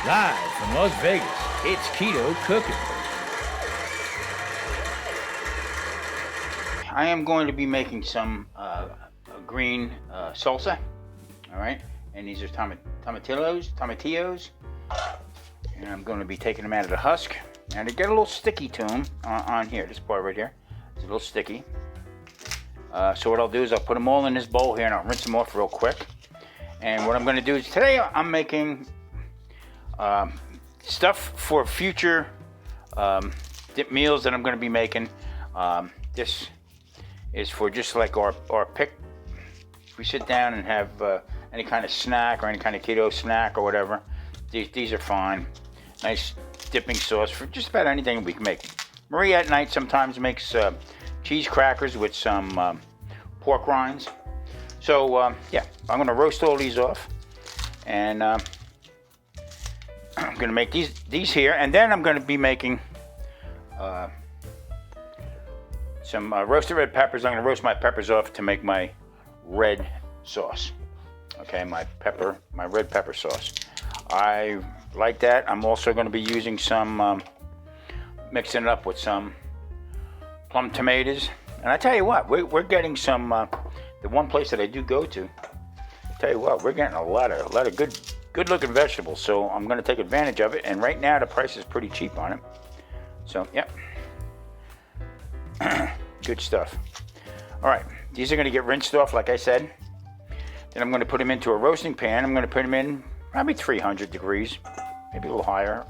Live from Las Vegas, it's Keto Cooking. I am going to be making some green salsa, all right? And these are tomatillos, and I'm going to be taking them out of the husk. And they get a little sticky to them on here, this part right here. It's a little sticky. So what I'll do is I'll put them all in this bowl here and I'll rinse them off real quick. And what I'm going to do is today I'm making stuff for future meals that I'm going to be making. This is for just like our pick. If we sit down and have any kind of snack or any kind of keto snack or whatever, these are fine. Nice dipping sauce for just about anything we can make. Maria at night sometimes makes cheese crackers with some pork rinds. So yeah, I'm going to roast all these off, and I'm going to make these here, and then I'm going to be making some roasted red peppers. I'm going to roast my peppers off to make my red sauce. Okay, my red pepper sauce. I like that. I'm also going to be using some, mixing it up with some plum tomatoes. And I tell you what, we're getting some. The one place that I do go to, tell you what, we're getting a lot of good looking vegetables. So I'm going to take advantage of it. And right now the price is pretty cheap on it. So yep, good stuff. All right, these are going to get rinsed off, like I said. Then I'm going to put them into a roasting pan. I'm going to put them in probably 300 degrees, maybe a little higher.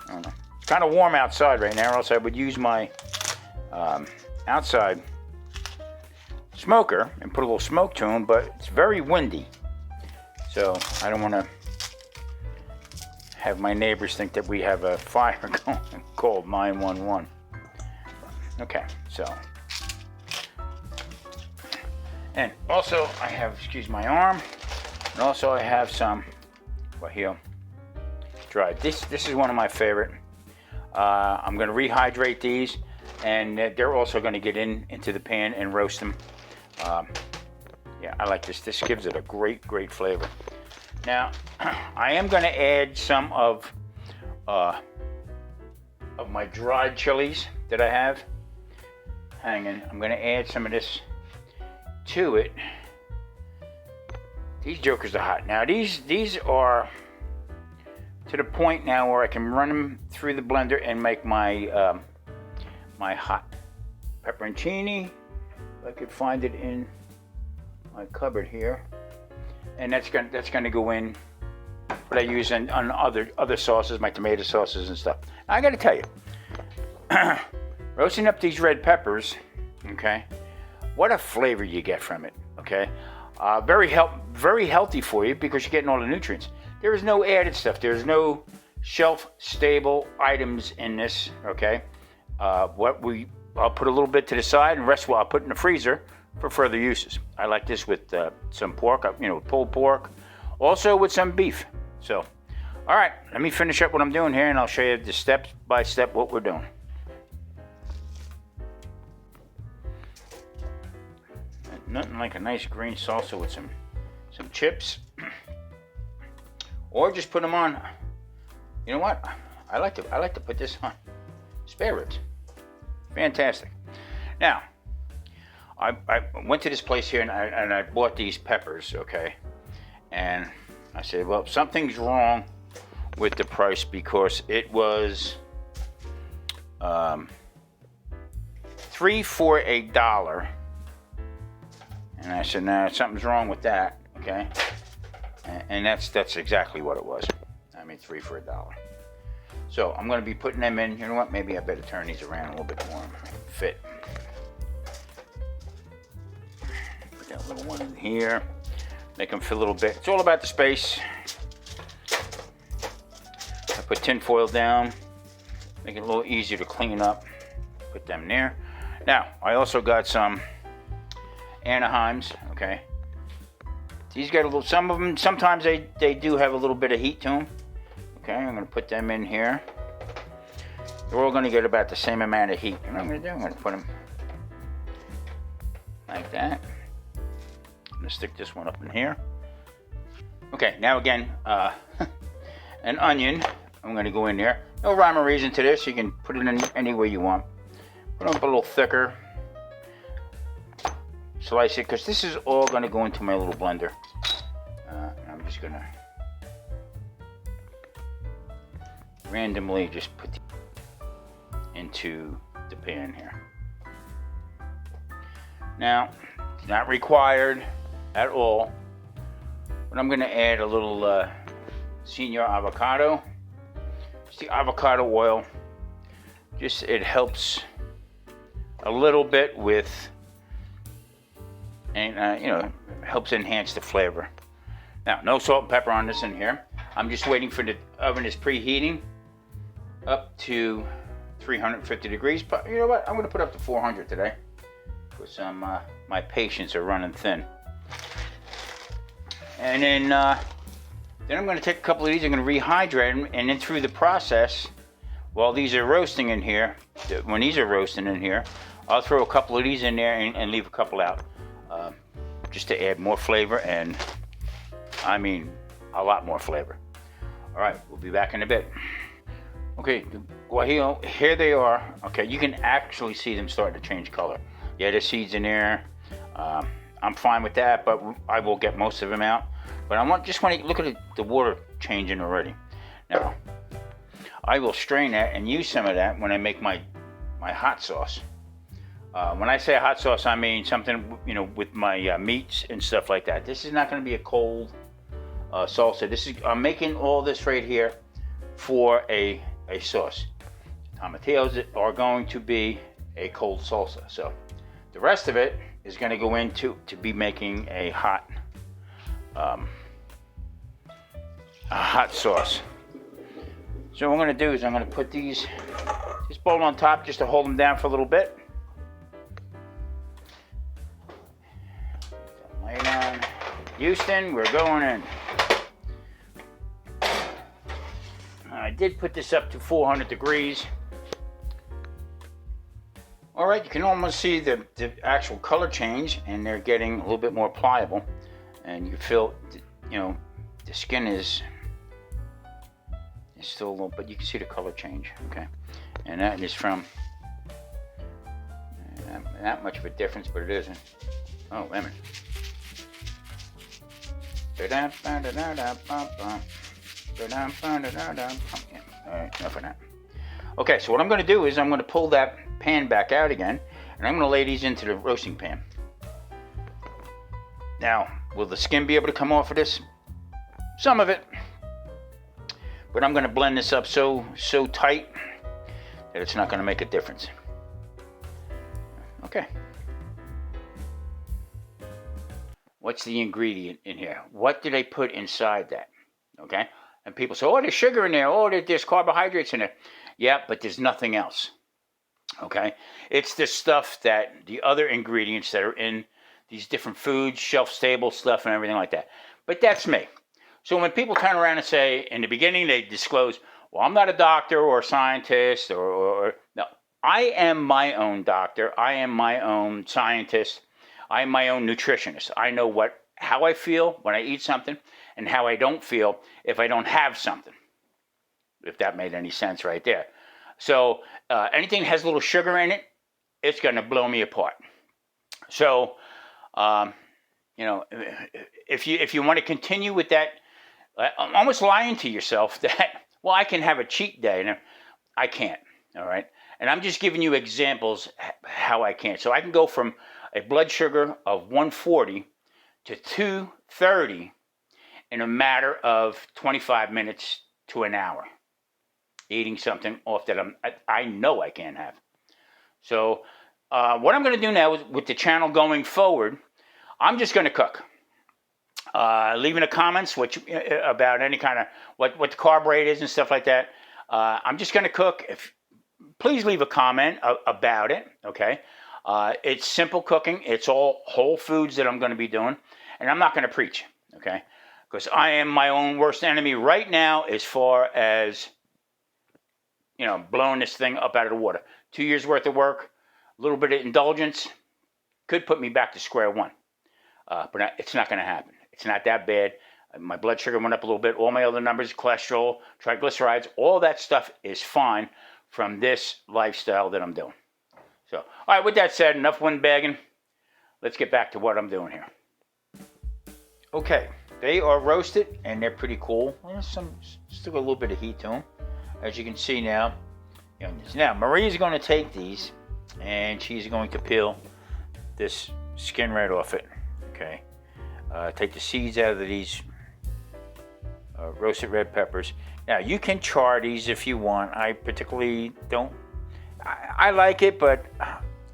I don't know. It's kind of warm outside right now, or else I would use my outside smoker and put a little smoke to them, but it's very windy, so I don't want to have my neighbors think that we have a fire going, called 911. Okay, so, and also I have, excuse my arm, and also I have some guajillo dried. This is one of my favorite. I'm going to rehydrate these, and they're also going to get into the pan and roast them. Yeah, I like this. This gives it a great flavor. Now, I am going to add some of my dried chilies that I have hanging. I'm going to add some of this to it. These jokers are hot. Now, these are to the point now where I can run them through the blender and make my my hot pepperoncini. If I could find it in my cupboard here, and that's gonna go in what I use on other sauces, my tomato sauces and stuff. Now, I got to tell you, roasting up these red peppers, okay, what a flavor you get from it. Okay, very healthy for you because you're getting all the nutrients. There is no added stuff. There's no shelf-stable items in this. Okay, I'll put a little bit to the side, and the rest I'll put in the freezer for further uses. I like this with some pork, pulled pork, also with some beef. So, all right, let me finish up what I'm doing here, and I'll show you the step by step what we're doing. Nothing like a nice green salsa with some chips, or just put them on. You know what? I like to put this on spare ribs. Fantastic. Now, I went to this place here and I bought these peppers, okay? And I said, well, something's wrong with the price because it was 3 for $1. And I said, nah, something's wrong with that, okay? And that's exactly what it was. I mean, 3 for $1. So I'm going to be putting them in. You know what? Maybe I better turn these around a little bit more. Fit. Put that little one in here. Make them fit a little bit. It's all about the space. I put tin foil down. Make it a little easier to clean up. Put them there. Now, I also got some Anaheims. Okay. These got a little. Some of them. Sometimes they do have a little bit of heat to them. Okay, I'm going to put them in here. They're all going to get about the same amount of heat. And what I'm going to do, I'm going to put them like that. I'm going to stick this one up in here. Okay, now again, an onion. I'm going to go in there. No rhyme or reason to this. You can put it in any way you want. Put it up a little thicker. Slice it, because this is all going to go into my little blender. I'm just going to randomly just put into the pan here. Now, it's not required at all, but I'm going to add a little senior avocado. Just the avocado oil. Just, it helps a little bit with, and you know, helps enhance the flavor. Now, no salt and pepper on this in here. I'm just waiting for the oven is preheating up to 350 degrees. But you know what? I'm going to put up to 400 today because my patience are running thin. And then I'm going to take a couple of these. I'm going to rehydrate them, and then through the process, while these are roasting in here, when these are roasting in here, I'll throw a couple of these in there and leave a couple out, just to add more flavor, and I mean a lot more flavor. All right, we'll be back in a bit. Okay, the guajillo, here they are. Okay, you can actually see them starting to change color. Yeah, there's seeds in there. I'm fine with that, but I will get most of them out. But I just want to look at the water changing already. Now, I will strain that and use some of that when I make my hot sauce. When I say hot sauce, I mean something, you know, with my meats and stuff like that. This is not going to be a cold salsa. I'm making all this right here for a sauce. Tomatillos are going to be a cold salsa. So the rest of it is going to go into be making a hot sauce. So what I'm going to do is I'm going to put this bowl on top just to hold them down for a little bit. Light on. Houston, we're going in. I did put this up to 400 degrees. All right, you can almost see the actual color change, and they're getting a little bit more pliable. And you feel, you know, the skin is still a little, but you can see the color change, okay? And that is from, not much of a difference, but it isn't. Oh, wait a minute. All right, enough of that. Okay, so what I'm going to do is I'm going to pull that pan back out again, and I'm going to lay these into the roasting pan. Now, will the skin be able to come off of this? Some of it. But I'm going to blend this up so tight that it's not going to make a difference. Okay. What's the ingredient in here? What did they put inside that? Okay. And people say, oh, there's sugar in there. Oh, there's carbohydrates in there. Yeah, but there's nothing else. Okay. It's the stuff that the other ingredients that are in these different foods, shelf-stable stuff and everything like that. But that's me. So when people turn around and say, in the beginning, they disclose, well, I'm not a doctor or a scientist or no, I am my own doctor. I am my own scientist. I am my own nutritionist. I know how I feel when I eat something and how I don't feel if I don't have something, if that made any sense right there. So anything that has a little sugar in it, it's going to blow me apart. So, you know, if you want to continue with that, I'm almost lying to yourself that, well, I can have a cheat day. No, I can't, all right? And I'm just giving you examples how I can. So I can go from a blood sugar of 140 to 230 in a matter of 25 minutes to an hour, eating something off that I know I can't have. So what I'm going to do now is, with the channel going forward, I'm just going to cook. Leave in the comments about any kind of what the carb rate is and stuff like that. I'm just going to cook. Please leave a comment about it. Okay, it's simple cooking. It's all whole foods that I'm going to be doing, and I'm not going to preach. Okay, because I am my own worst enemy right now as far as, you know, blowing this thing up out of the water. 2 years worth of work, a little bit of indulgence could put me back to square one. But it's not going to happen. It's not that bad. My blood sugar went up a little bit. All my other numbers, cholesterol, triglycerides, all that stuff is fine from this lifestyle that I'm doing. So, all right, with that said, enough windbagging. Let's get back to what I'm doing here. Okay, they are roasted and they're pretty cool. There's still a little bit of heat to them, as you can see now. Now, Marie's going to take these and she's going to peel this skin right off it. Okay, take the seeds out of these roasted red peppers. Now, you can char these if you want. I particularly don't. I like it, but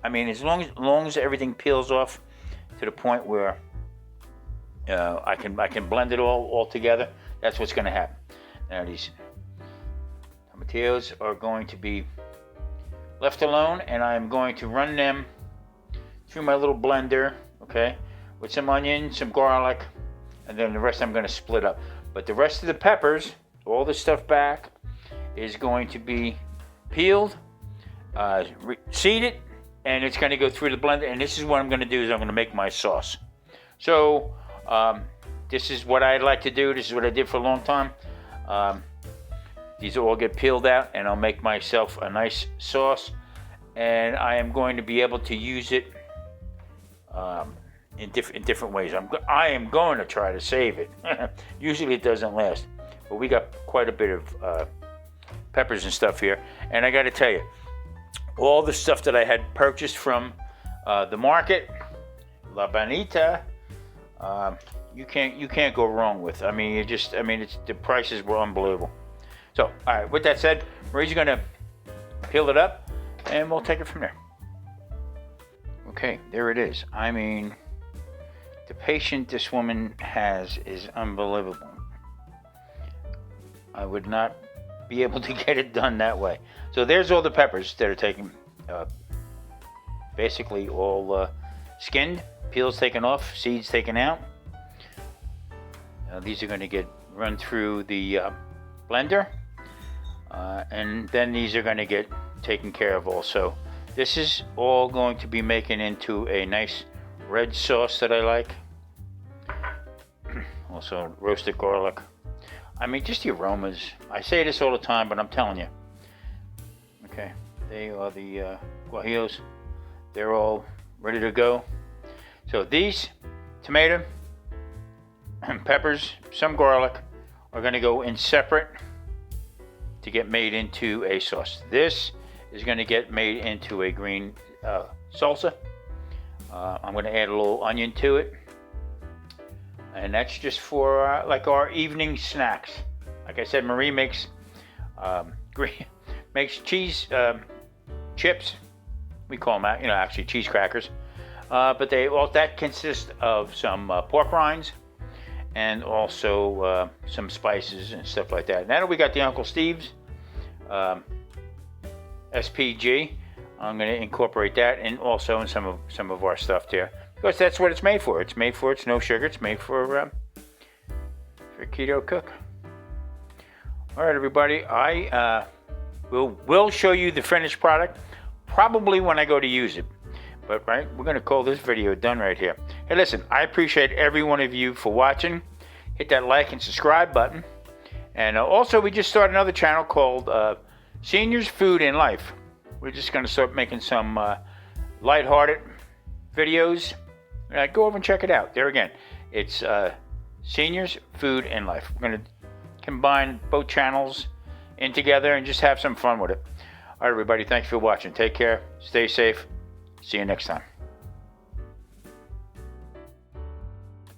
I mean, as long as everything peels off to the point where I can blend it all together, that's what's going to happen. Now, these tomatillos are going to be left alone, and I'm going to run them through my little blender, okay, with some onion, some garlic, and then the rest I'm going to split up. But the rest of the peppers, all the stuff back, is going to be peeled, seeded, and it's going to go through the blender. And this is what I'm going to do, is I'm going to make my sauce. So this is what I like to do. This is what I did for a long time. These all get peeled out, and I'll make myself a nice sauce. And I am going to be able to use it in different ways. I am going to try to save it. Usually it doesn't last, but we got quite a bit of peppers and stuff here. And I got to tell you, all the stuff that I had purchased from the market, La Bonita, you can't go wrong with. I mean, the prices were unbelievable. So, all right. With that said, Marie's going to peel it up, and we'll take it from there. Okay, there it is. I mean, the patience this woman has is unbelievable. I would not be able to get it done that way. So there's all the peppers that are taken, basically all skinned, peels taken off, seeds taken out. These are going to get run through the blender, and then these are going to get taken care of also. This is all going to be making into a nice red sauce that I like. Also roasted garlic. I mean, just the aromas. I say this all the time, but I'm telling you. Okay, they are the guajillos. They're all ready to go. So these tomato and peppers, some garlic, are going to go in separate to get made into a sauce. This is going to get made into a green salsa. I'm going to add a little onion to it, and that's just for like our evening snacks. Like I said, Marie makes cheese chips. We call them out, actually cheese crackers. But that consists of some pork rinds and also some spices and stuff like that. Now that we got the Uncle Steve's SPG, I'm going to incorporate that and also in some of our stuff there, because that's what it's made for. It's no sugar. It's made for Keto Cook. All right, everybody. I will show you the finished product probably when I go to use it. But right, we're going to call this video done right here. Hey, listen, I appreciate every one of you for watching. Hit that like and subscribe button. And also, we just started another channel called Seniors Food and Life. We're just going to start making some lighthearted videos. Go over and check it out. There again, it's Seniors Food and Life. We're going to combine both channels in together and just have some fun with it. All right, everybody, thanks for watching. Take care. Stay safe. See you next time.